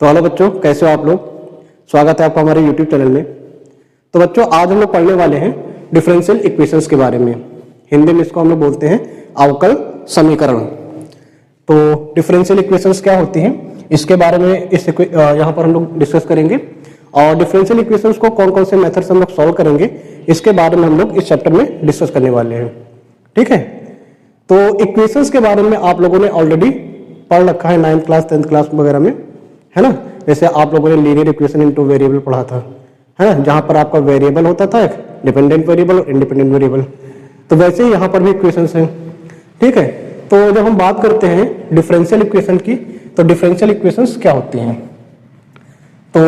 तो हेलो बच्चों, कैसे हो आप लोग। स्वागत है आपका हमारे YouTube चैनल में। तो बच्चों, आज हम लोग पढ़ने वाले हैं डिफरेंशियल इक्वेशंस के बारे में। हिंदी में इसको हम लोग बोलते हैं अवकल समीकरण। तो डिफरेंशियल इक्वेशंस क्या होती हैं, इसके बारे में यहाँ पर हम लोग डिस्कस करेंगे। और डिफरेंशियल इक्वेशंस को कौन कौन से मेथड से हम लोग सॉल्व करेंगे, इसके बारे में हम लोग इस चैप्टर में डिस्कस करने वाले हैं। ठीक है, तो इक्वेशंस के बारे में आप लोगों ने ऑलरेडी पढ़ रखा है 9th क्लास 10th क्लास वगैरह में, है ना। जैसे आप लोगों ने लीनियर इक्वेशन इनटू वेरिएबल पढ़ा था, है ना, जहां पर आपका वेरिएबल होता था एक डिपेंडेंट वेरिएबल और इंडिपेंडेंट वेरिएबल। तो वैसे ही यहां पर भी इक्वेशंस हैं। ठीक है, तो जब हम बात करते हैं डिफरेंशियल इक्वेशन की, तो डिफरेंशियल इक्वेशंस क्या होती हैं। तो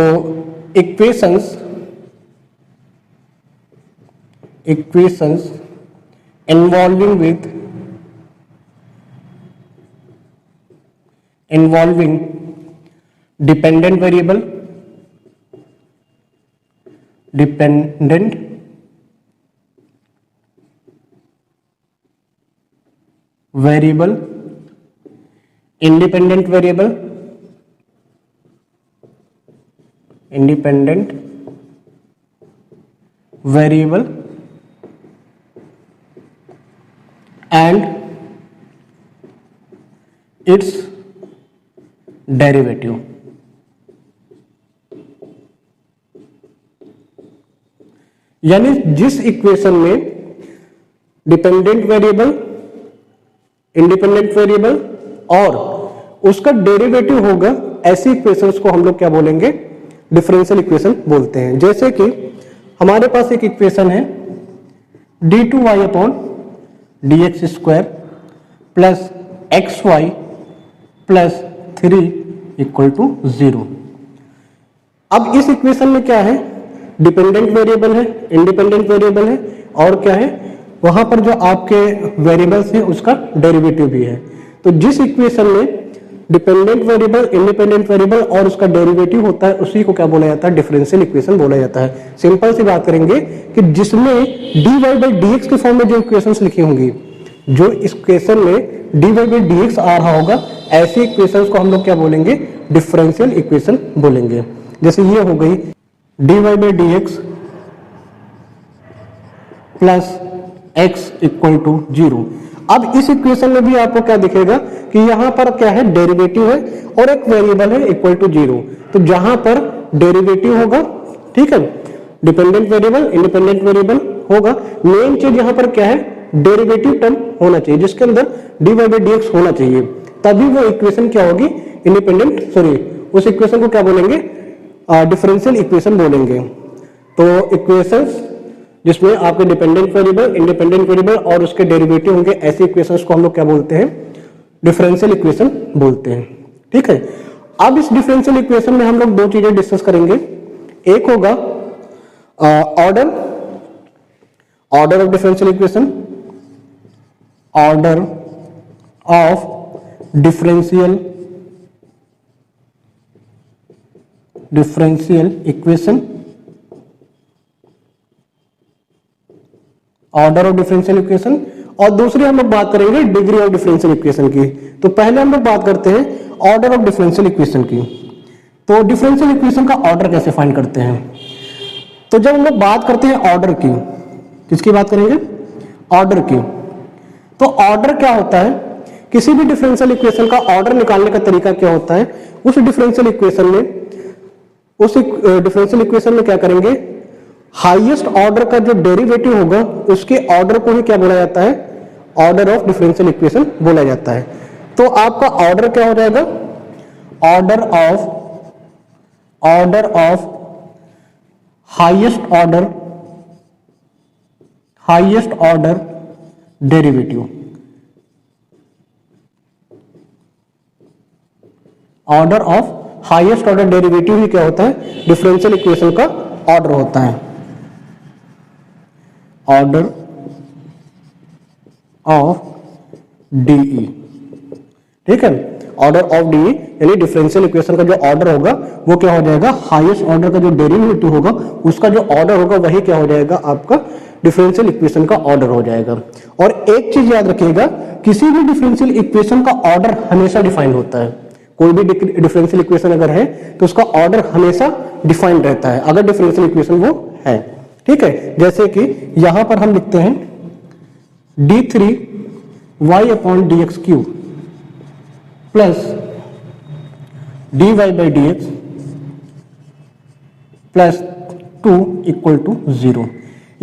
equations involving dependent variable independent variable and its derivative. यानी जिस इक्वेशन में डिपेंडेंट वेरिएबल, इंडिपेंडेंट वेरिएबल और उसका डेरिवेटिव होगा, ऐसी इक्वेशंस को हम लोग क्या बोलेंगे, डिफरेंशियल इक्वेशन बोलते हैं। जैसे कि हमारे पास एक इक्वेशन है d2y upon dx square plus xy plus 3 equal to 0। अब इस इक्वेशन में क्या है, डिपेंडेंट वेरिएबल है, इंडिपेंडेंट वेरिएबल है और क्या है, वहां पर जो आपके वेरिएबल्स है उसका डेरिवेटिव भी है। तो जिस इक्वेशन में डिपेंडेंट वेरिएबल, इंडिपेंडेंट वेरिएबल और उसका डेरिवेटिव होता है, उसी को क्या बोला जाता है, डिफरेंशियल इक्वेशन बोला जाता है। सिंपल सी बात करेंगे कि जिसमें dy/dx के फॉर्म में जो इक्वेशंस लिखी होंगी, जो इस इक्वेशन में dy/dx आ रहा होगा, ऐसी इक्वेशंस को हम लोग क्या बोलेंगे, डिफरेंशियल इक्वेशन बोलेंगे। जैसे ये हो गई dy/dx plus x equal to 0। अब इस इक्वेशन में भी आपको क्या दिखेगा कि यहां पर क्या है, डेरिवेटिव है और एक वेरिएबल है इक्वल टू 0। तो जहां पर डेरिवेटिव होगा, ठीक है, डिपेंडेंट वेरिएबल, इंडिपेंडेंट वेरिएबल होगा, मेन चीज यहां पर क्या है, डेरिवेटिव टर्म होना चाहिए, जिसके अंदर dy/dx होना चाहिए, तभी वो इक्वेशन क्या होगी, उस इक्वेशन को क्या बोलेंगे, डिफरेंशियल इक्वेशन बोलेंगे। तो इक्वेशंस जिसमें आपके डिपेंडेंट वेरिएबल, इंडिपेंडेंट वेरिएबल और उसके डेरिवेटिव होंगे, ऐसी इक्वेशंस को हम लोग क्या बोलते हैं, डिफरेंशियल इक्वेशन बोलते हैं। ठीक है, अब इस डिफरेंशियल इक्वेशन में हम लोग दो चीजें डिस्कस करेंगे। एक होगा order of differential equation, order of differential equation, order of differential equation, और दूसरी हम लोग बात करेंगे डिग्री ऑफ डिफरेंशियल इक्वेशन की। तो पहले हम लोग बात करते हैं ऑर्डर ऑफ डिफरेंशियल इक्वेशन की। तो डिफरेंशियल इक्वेशन का ऑर्डर कैसे फाइंड करते हैं। तो जब हम लोग बात करते हैं ऑर्डर की, किसकी बात करेंगे, ऑर्डर की। तो ऑर्डर क्या होता है, किसी भी डिफरेंशियल इक्वेशन का ऑर्डर निकालने का तरीका क्या होता है, उस डिफरेंशियल इक्वेशन में क्या करेंगे, हाईएस्ट ऑर्डर का जो डेरिवेटिव होगा उसके ऑर्डर को ही क्या बोला जाता है, ऑर्डर ऑफ डिफरेंशियल इक्वेशन बोला जाता है। तो आपका ऑर्डर क्या हो जाएगा, order of highest order derivative, order of highest order derivative ही क्या होता है, डिफरेंशियल इक्वेशन का ऑर्डर होता है। ऑर्डर ऑफ डीई, ठीक है, ऑर्डर ऑफ डीई यानी डिफरेंशियल इक्वेशन का जो ऑर्डर होगा वो क्या हो जाएगा, हाईएस्ट ऑर्डर का जो डेरिवेटिव होगा उसका जो ऑर्डर होगा वही क्या हो जाएगा, आपका डिफरेंशियल इक्वेशन का ऑर्डर हो जाएगा। और एक चीज याद रखिएगा, किसी भी डिफरेंशियल इक्वेशन का ऑर्डर हमेशा डिफाइंड होता है, कोई भी डिफरेंशियल इक्वेशन अगर है तो उसका ऑर्डर हमेशा डिफाइंड रहता है अगर डिफरेंशियल इक्वेशन वो है। ठीक है, जैसे कि यहां पर हम लिखते हैं d3y/dx³ प्लस dy/dx प्लस 2 = 0।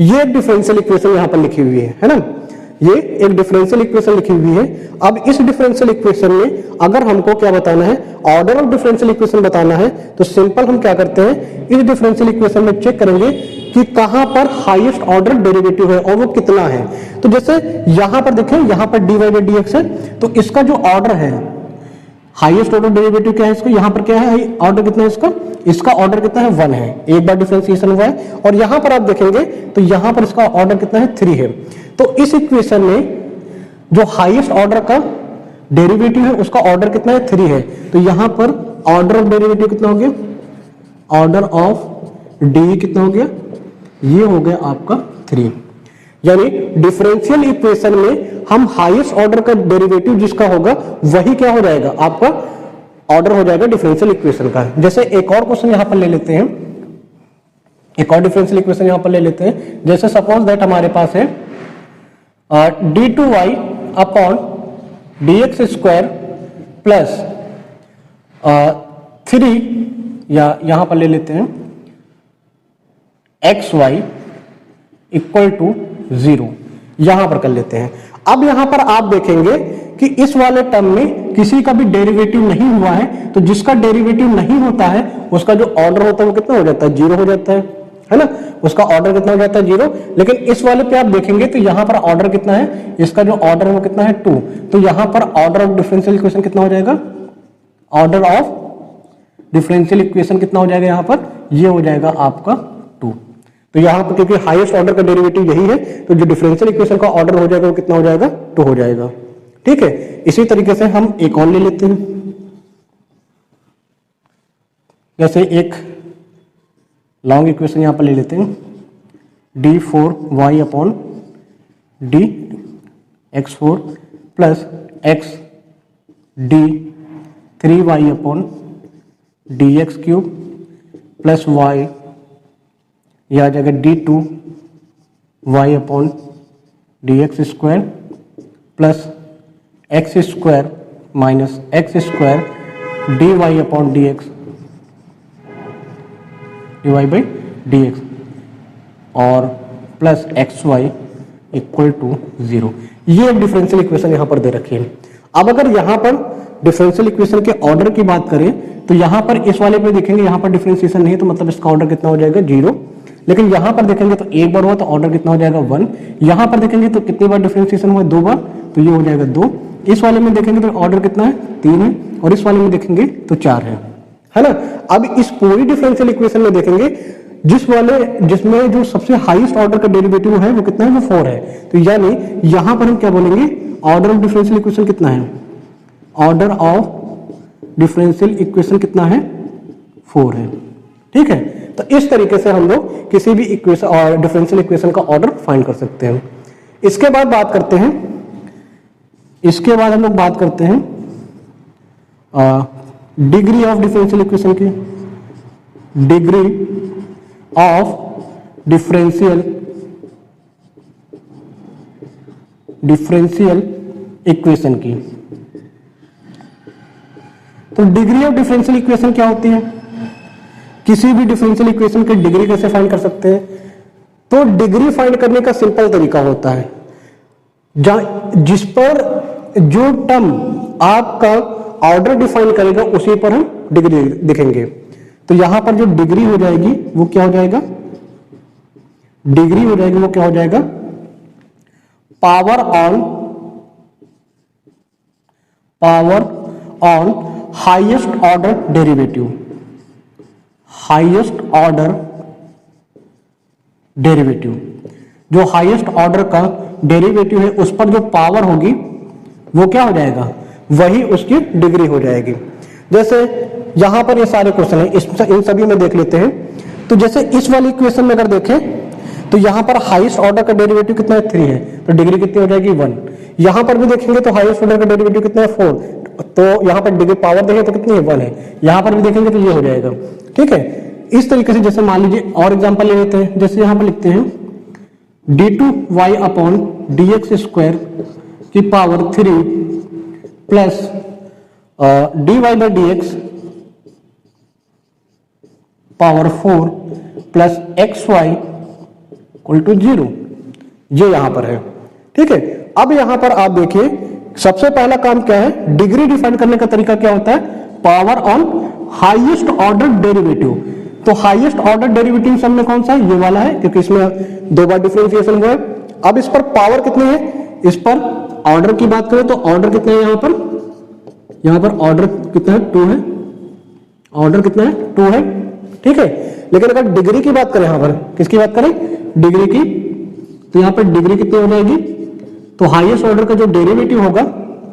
ये डिफरेंशियल इक्वेशन यहां पर लिखी हुई है ना, ये एक डिफरेंशियल इक्वेशन लिखी हुई है। अब इस डिफरेंशियल इक्वेशन में अगर हमको क्या बताना है, ऑर्डर ऑफ डिफरेंशियल इक्वेशन बताना है, तो सिंपल हम क्या करते हैं, इस डिफरेंशियल इक्वेशन में चेक करेंगे कि कहां पर हाईएस्ट ऑर्डर डेरिवेटिव है और वो कितना है। तो जैसे यहां पर देखें, यहां पर dy/dx है, तो इसका जो ऑर्डर है, हाईएस्ट ऑर्डर डेरिवेटिव क्या है इसका, यहां पर क्या है, ऑर्डर कितना है इसका ऑर्डर कितना है 1 है, एक बार डिफरेंशिएशन हुआ है। और यहां पर आप देखेंगे तो यहां पर इसका ऑर्डर कितना है 3 है। तो इस इक्वेशन में जो हाईएस्ट ऑर्डर का डेरिवेटिव है उसका ऑर्डर कितना है 3 है। तो यहां पर ऑर्डर ऑफ डेरिवेटिव कितना हो गया, ऑर्डर ऑफ डी कितना हो गया, ये हो गया आपका 3। यानी डिफरेंशियल इक्वेशन में हम हाईएस्ट ऑर्डर का डेरिवेटिव जिसका होगा वही क्या हो जाएगा, आपका ऑर्डर हो जाएगा डिफरेंशियल इक्वेशन का। जैसे एक और क्वेश्चन यहां पर ले लेते हैं, एक और डिफरेंशियल इक्वेशन यहां पर ले लेते हैं। जैसे सपोज दैट हमारे पास है d2y/dx² प्लस 3, या यहां पर ले लेते हैं xy = 0, यहां पर कर लेते हैं। अब यहां पर आप देखेंगे कि इस वाले टर्म में किसी का भी डेरिवेटिव नहीं हुआ है, तो जिसका डेरिवेटिव नहीं होता है उसका जो ऑर्डर होता है वो कितना हो जाता है, 0 हो जाता है ना, उसका ऑर्डर कितना हो जाता है 0। लेकिन इस वाले पे आप देखेंगे तो यहां पर ऑर्डर कितना है, इसका जो ऑर्डर है वो कितना है 2। तो यहां पर ऑर्डर ऑफ डिफरेंशियल इक्वेशन कितना हो जाएगा, ऑर्डर ऑफ डिफरेंशियल इक्वेशन कितना हो जाएगा, यहां पर ये हो जाएगा आपका 2। तो यहां पर क्योंकि हाईएस्ट ऑर्डर का डेरिवेटिव यही है, तो जो डिफरेंशियल इक्वेशन का ऑर्डर हो जाएगा वो कितना हो जाएगा, 2 हो जाएगा। ठीक है, इसी तरीके से हम एक और ले लेते हैं। जैसे एक लॉन्ग इक्वेशन यहां पर ले लेते हैं, d4y/dx4 plus x d3y/dx³ plus y, यह आ जाएगा d2y/dx² plus x² minus x² dy/dx और प्लस xy = 0। ये एक डिफरेंशियल इक्वेशन यहां पर दे रखी है। अब अगर यहां पर डिफरेंशियल इक्वेशन के ऑर्डर की बात करें तो यहां पर इस वाले पे देखेंगे, यहां पर डिफरेंशिएशन नहीं है, तो मतलब इसका ऑर्डर कितना हो जाएगा 0। लेकिन यहां पर देखेंगे तो एक बार हुआ तो ऑर्डर कितना हो जाएगा 1। यहां पर देखेंगे तो कितनी बार डिफरेंशिएशन हुआ, 2 बार, तो ये हो जाएगा 2। इस वाले में देखेंगे तो ऑर्डर कितना है 3 है, और इस वाले में देखेंगे तो 4 है ना। अब इस पूरी डिफरेंशियल इक्वेशन में देखेंगे जिसमें जो सबसे हाईएस्ट ऑर्डर का डेरिवेटिव है वो कितना है, वो 4 है। तो यानी यहां पर हम क्या बोलेंगे, ऑर्डर ऑफ डिफरेंशियल इक्वेशन कितना है, ऑर्डर ऑफ डिफरेंशियल इक्वेशन कितना है, 4 है। ठीक है, तो इस तरीके से हम लोग किसी भी इक्वेशन और डिफरेंशियल इक्वेशन का ऑर्डर फाइंड कर सकते हैं। इसके बाद बात करते हैं, हम लोग बात करते हैं डिग्री ऑफ डिफरेंशियल इक्वेशन की, डिग्री ऑफ डिफरेंशियल इक्वेशन की। तो डिग्री ऑफ डिफरेंशियल इक्वेशन क्या होती है, किसी भी डिफरेंशियल इक्वेशन की डिग्री कैसे फाइंड कर सकते हैं। तो डिग्री फाइंड करने का सिंपल तरीका होता है, जिस पर जो टर्म आपका ऑर्डर डिफाइन करेगा उसी पर हम डिग्री लिखेंगे। तो यहां पर जो डिग्री हो जाएगी वो क्या हो जाएगा, डिग्री हो जाएगी वो क्या हो जाएगा, power on highest order derivative, highest order derivative, जो हाईएस्ट ऑर्डर का डेरिवेटिव है उस पर जो पावर होगी वो क्या हो जाएगा, वही उसकी डिग्री हो जाएगी। जैसे यहां पर ये सारे क्वेश्चन है, इन सभी में देख लेते हैं। तो जैसे इस वाली इक्वेशन में अगर देखें तो यहां पर हाईएस्ट ऑर्डर का डेरिवेटिव कितना है 3 है, तो डिग्री कितनी हो जाएगी 1। यहां पर भी देखेंगे तो हाईएस्ट ऑर्डर का डेरिवेटिव कितना है 4, तो यहाँ पर डिग्री पावर देखें तो कितनी है 1 है, यहाँ पर भी देखेंगे तो ये हो जाएगा। ठीक है, इस तरीके से जैसे मान लीजिए और एग्जांपल ले लेते हैं, जैसे यहाँ पर लिखते हैं d2y अपॉन dx स्क्वायर की power 3 plus dy by dx power 4 plus xy equal to 0, ये यहां पर है। ठीक है, अब यहां पर आप देखिए सबसे पहला काम क्या है, डिग्री डिफाइन करने का तरीका क्या होता है, power on highest order derivative. तो हाईएस्ट ऑर्डर डेरिवेटिव सब में कौन सा है, ये वाला है, क्योंकि इसमें 2 बार डिफरेंशिएशन हुआ है। अब इस पर पावर कितनी है, इस पर ऑर्डर की बात करें तो ऑर्डर कितना है, यहां पर ऑर्डर कितना है, 2 है, ऑर्डर कितना है 2 है। ठीक है, लेकिन अगर डिग्री की बात करें, यहां पर किसकी बात करें, डिग्री की, तो यहां पर डिग्री कितनी हो जाएगी, तो हाईएस्ट ऑर्डर का जो डेरिवेटिव होगा,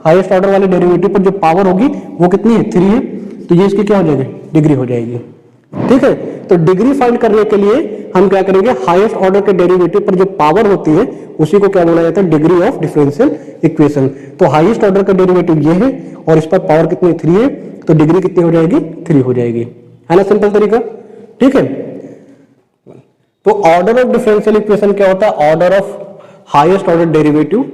हाईएस्ट ऑर्डर वाले डेरिवेटिव पर जो पावर होगी वो कितनी है, 3 है, तो ये इसकी क्या हो जाएगी, डिग्री हो जाएगी। ठीक है, तो डिग्री फाइंड करने के लिए हम क्या करेंगे, हाईएस्ट ऑर्डर के डेरिवेटिव पर जो पावर होती है उसी को क्या बोला जाता है, डिग्री ऑफ डिफरेंशियल इक्वेशन। तो हाईएस्ट ऑर्डर का डेरिवेटिव ये है और इस पर पावर कितनी 3 है, तो डिग्री कितनी हो जाएगी, 3 हो जाएगी, है ना, सिंपल तरीका। ठीक है, तो ऑर्डर ऑफ डिफरेंशियल इक्वेशन क्या होता है, order of highest order derivative,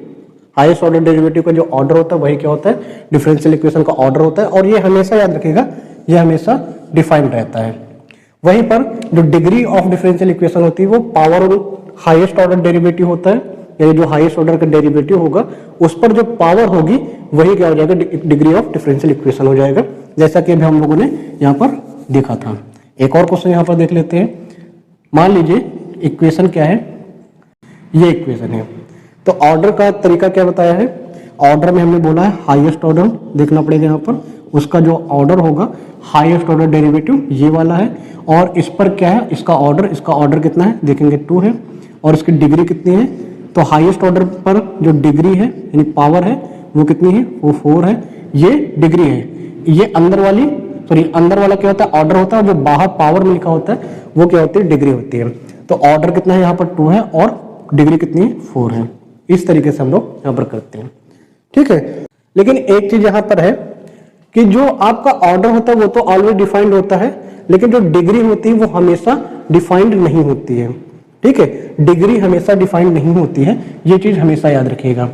highest order derivative का जो ऑर्डर होता है वही क्या होता है, डिफरेंशियल इक्वेशन का ऑर्डर होता है, और ये हमेशा याद रखिएगा, ये हमेशा डिफाइंड रहता है। वहीं पर जो डिग्री ऑफ डिफरेंशियल इक्वेशन होती है वो power on highest order derivative होता है, यानी जो हाईएस्ट ऑर्डर का डेरिवेटिव होगा उस पर जो पावर होगी वही क्या हो जाएगा, डिग्री ऑफ डिफरेंशियल इक्वेशन हो जाएगा, जैसा कि अभी हम लोगों ने यहाँ पर देखा था। एक और क्वेश्चन यहाँ पर देख लेते हैं। मान लीजिए इक्वेशन क्या है, ये इक्वेशन है, तो ऑर्डर का तरीका क्या बताया है, ऑर्डर में हमने बोला है हाईएस्ट ऑर्डर देखना पड़ेगा, यहाँ पर उसका जो ऑर्डर होगा हाईएस्ट ऑर्डर डेरिवेटिव ये वाला है, और इस पर क्या है, इसका ऑर्डर कितना है देखेंगे 2 है, और इसकी डिग्री कितनी है, तो हाईएस्ट ऑर्डर पर जो डिग्री है यानी पावर है वो कितनी है, वो 4 है, ये डिग्री है। ये अंदर वाला क्या होता है, ऑर्डर होता है, जो बाहर पावर में लिखा होता है वो क्या होती है, डिग्री होती है। तो ऑर्डर कितना है, यहाँ पर 2 है और डिग्री कितनी है, 4 है। इस तरीके से हम लोग यहाँ पर करते हैं। ठीक है, लेकिन एक चीज यहाँ पर है कि जो आपका ऑर्डर होता है वो तो ऑलरेडी डिफाइंड होता है, लेकिन जो डिग्री होती है वो हमेशा डिफाइंड नहीं होती है। ठीक है, डिग्री हमेशा डिफाइंड नहीं होती है, ये चीज हमेशा याद रखिएगा।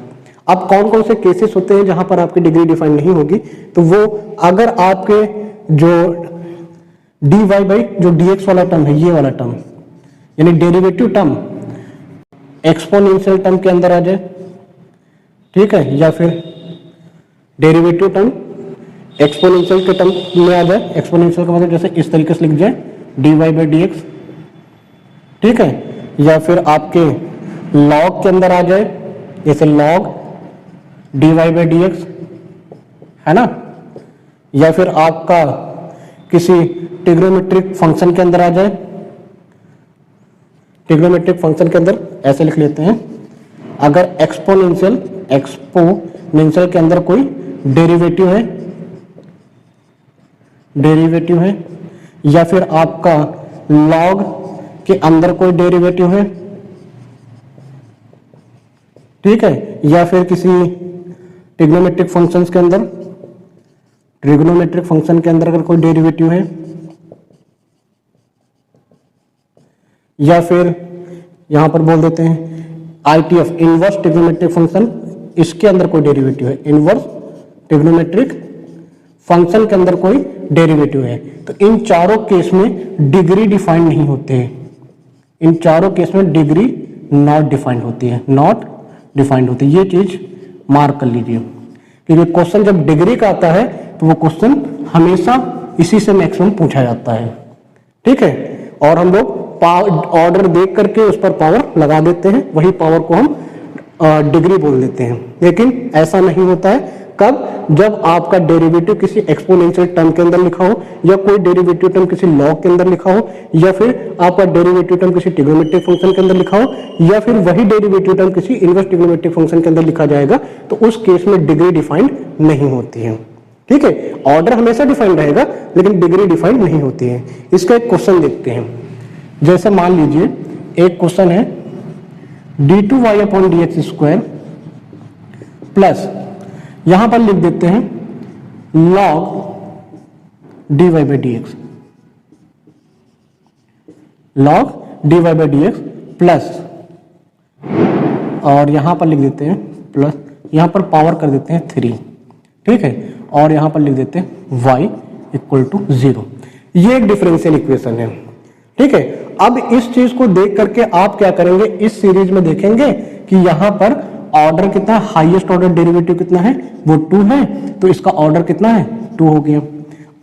अब कौन कौन से केसेस होते हैं जहां पर आपकी डिग्री डिफाइंड नहीं होगी, तो वो अगर आपके जो dy बाई जो dx वाला टर्म है, ये वाला टर्म यानी डेरिवेटिव टर्म एक्सपोनेंशियल टर्म के अंदर आ जाए, ठीक है, या फिर डेरिवेटिव टर्म एक्सपोनेंशियल के टर्म में आ जाए। एक्सपोनेंशियल का मतलब जैसे इस तरीके से लिख जाए dy बाई dx, ठीक है, या फिर आपके लॉग के अंदर आ जाए, जैसे लॉग dy बाई dx, है ना, या फिर आपका किसी ट्रिग्नोमेट्रिक फंक्शन के अंदर आ जाए। ट्रिग्नोमेट्रिक फंक्शन के अंदर ऐसे लिख लेते हैं, अगर एक्सपोनेंशियल के अंदर कोई डेरिवेटिव है, या फिर आपका लॉग के अंदर कोई डेरिवेटिव है, ठीक है, या फिर किसी ट्रिग्नोमेट्रिक फंक्शन के अंदर अगर कोई डेरिवेटिव है, या फिर यहां पर बोल देते हैं ITF इनवर्स ट्रिग्नोमेट्रिक फंक्शन, इसके अंदर कोई डेरिवेटिव है, इनवर्स ट्रिग्नोमेट्रिक फंक्शन के अंदर कोई डेरिवेटिव है, तो इन चारों केस में डिग्री डिफाइंड नहीं होते हैं। इन चारों केस में डिग्री नॉट डिफाइंड होती है, ये चीज मार्क कर लीजिए, क्योंकि क्वेश्चन जब डिग्री का आता है तो वो क्वेश्चन हमेशा इसी से मैक्सिमम पूछा जाता है। ठीक है, और हम लोग ऑर्डर देख करके उस पर पावर लगा देते हैं, वही पावर को हम डिग्री बोल देते हैं। लेकिन ऐसा नहीं होता है, कब, जब आपका डेरिवेटिव किसी एक्सपोनेंशियल टर्म के अंदर लिखा हो, या कोई डेरिवेटिव टर्म किसी लॉग के अंदर लिखा हो, या फिर आपका डेरिवेटिव टर्म किसी ट्रिग्नोमेट्रिक फंक्शन के अंदर लिखा हो, या फिर वही डेरिवेटिव टर्म किसी इनवर्स ट्रिग्नोमेट्रिक फंक्शन के अंदर लिखा जाएगा, तो उस केस में डिग्री डिफाइंड नहीं होती है। ठीक है, ऑर्डर हमेशा डिफाइंड रहेगा लेकिन डिग्री डिफाइंड नहीं होती है। इसका एक क्वेश्चन देखते हैं, जैसे मान लीजिए एक क्वेश्चन है d2y upon dx square plus, यहां पर लिख देते हैं log dy by D x, log dy by D X plus, और यहां पर लिख देते हैं प्लस, यहां पर पावर कर देते हैं 3, ठीक है, और यहां पर लिख देते हैं y इक्वल टू 0। ये एक डिफरेंशियल इक्वेशन है, ठीक है। अब इस चीज को देख करके आप क्या करेंगे, इस सीरीज में देखेंगे कि यहां पर ऑर्डर कितना है, हाईएस्ट ऑर्डर डेरिवेटिव कितना है, वो 2 है, तो इसका ऑर्डर कितना है, 2 हो गया।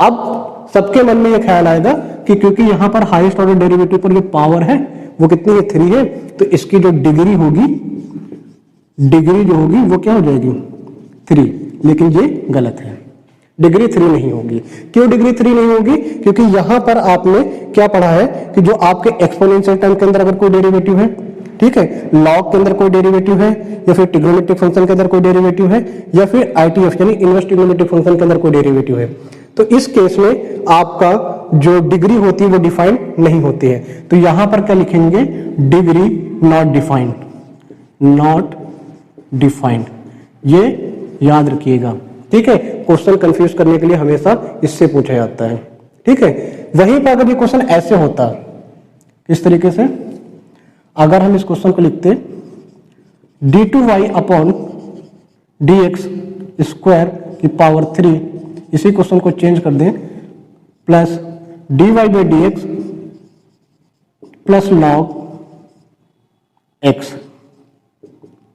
अब सबके मन में यह ख्याल आएगा कि क्योंकि यहां पर हाईएस्ट ऑर्डर डेरिवेटिव पर जो पावर है वो कितनी है, 3 है, तो इसकी जो डिग्री होगी, डिग्री जो होगी वो क्या हो जाएगी, 3। लेकिन ये गलत है, डिग्री 3 नहीं होगी। क्यों डिग्री 3 नहीं होगी, क्योंकि यहां पर आपने क्या पढ़ा है कि जो आपके एक्सपोनेंशियल टर्म के अंदर अगर कोई डेरिवेटिव है, ठीक है, लॉग के अंदर कोई डेरिवेटिव है, या फिर ट्रिग्नोमेट्रिक फंक्शन के अंदर कोई डेरिवेटिव है, या फिर आईटीएफ यानी इनवर्स ट्रिग्नोमेट्रिक फंक्शन के अंदर कोई डेरिवेटिव है, तो इस केस में आपका जो डिग्री होती है वो डिफाइंड नहीं होती है। तो यहां पर क्या लिखेंगे, degree not defined, not defined, ये याद रखिएगा, ठीक है। क्वेश्चन कंफ्यूज करने के लिए हमेशा इससे पूछा जाता है, ठीक है। वहीं पर अगर ये क्वेश्चन ऐसे होता, किस तरीके से, अगर हम इस क्वेश्चन को लिखते d2y अपॉन dx स्क्वायर की पावर 3, इसी क्वेश्चन को चेंज कर दें, plus dy by D X plus log x,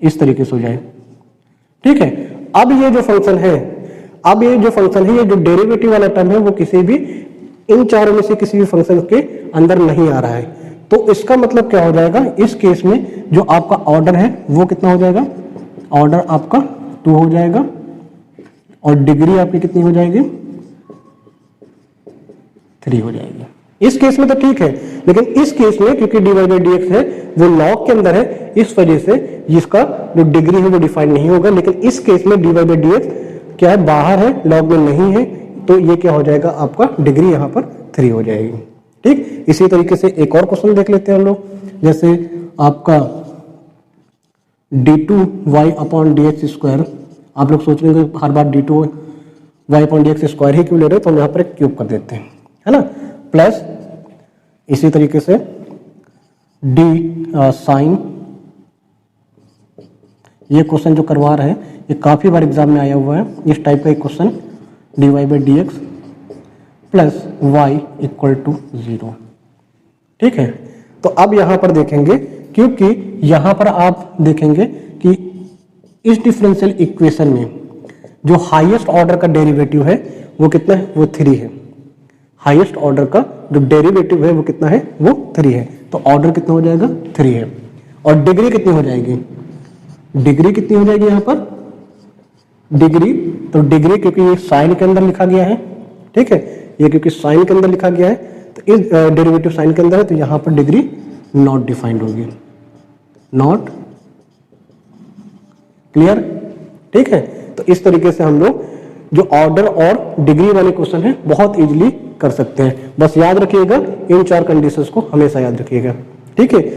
इस तरीके से हो जाए, ठीक है। अब ये जो फंक्शन है, अब ये जो फंक्शन है, ये जो डेरिवेटिव वाला टर्म है वो किसी भी इन चारों में से किसी भी फंक्शन के अंदर नहीं आ रहा है, तो इसका मतलब क्या हो जाएगा, इस केस में जो आपका ऑर्डर है वो कितना हो जाएगा, ऑर्डर आपका 2 हो जाएगा, और डिग्री आपकी कितनी हो जाएगी, 3 हो जाएगी। इस केस में तो ठीक है, लेकिन इस केस में क्योंकि dy बाई डी एक्स है वो लॉग के अंदर है, इस वजह से इसका जो डिग्री है वो डिफाइन नहीं होगा। लेकिन इस केस में dy बाई डी एक्स क्या है, बाहर है, लॉग में नहीं है, तो ये क्या हो जाएगा, आपका डिग्री यहां पर 3 हो जाएगी, ठीक। इसी तरीके से एक और क्वेश्चन देख लेते हैं हम लोग, जैसे आपका d2y upon D X square, आप लोग सोच लेंगे हर बार d2y upon D X square ही क्यों ले रहे हैं, तो हम यहाँ पर एक क्यूब कर देते हैं, है ना, प्लस इसी तरीके से d साइन, ये क्वेश्चन जो करवा रहे हैं ये काफी बार एग्जाम में आया हुआ है, इस टाइप का एक question, dy by D X plus y equal to 0, ठीक है। तो अब यहां पर देखेंगे, क्योंकि यहां पर आप देखेंगे कि इस डिफरेंशियल इक्वेशन में जो हाईएस्ट ऑर्डर का डेरिवेटिव है वो कितना है, वो 3 है। हाईएस्ट ऑर्डर का जो डेरिवेटिव है वो कितना है, वो 3 है, तो ऑर्डर कितना हो जाएगा, 3 है। और डिग्री कितनी हो जाएगी, डिग्री कितनी हो जाएगी यहां पर, डिग्री, तो डिग्री क्योंकि ये साइन के अंदर लिखा गया है, ठीक है, ये क्योंकि साइन के अंदर लिखा गया है, तो इस डेरिवेटिव साइन के अंदर है, तो यहां पर डिग्री नॉट डिफाइंड होगी, नॉट क्लियर, ठीक है। तो इस तरीके से हम लोग जो ऑर्डर और डिग्री वाले क्वेश्चन है बहुत इजीली कर सकते हैं। बस याद रखिएगा, इन 4 कंडीशंस को हमेशा याद रखिएगा, ठीक है।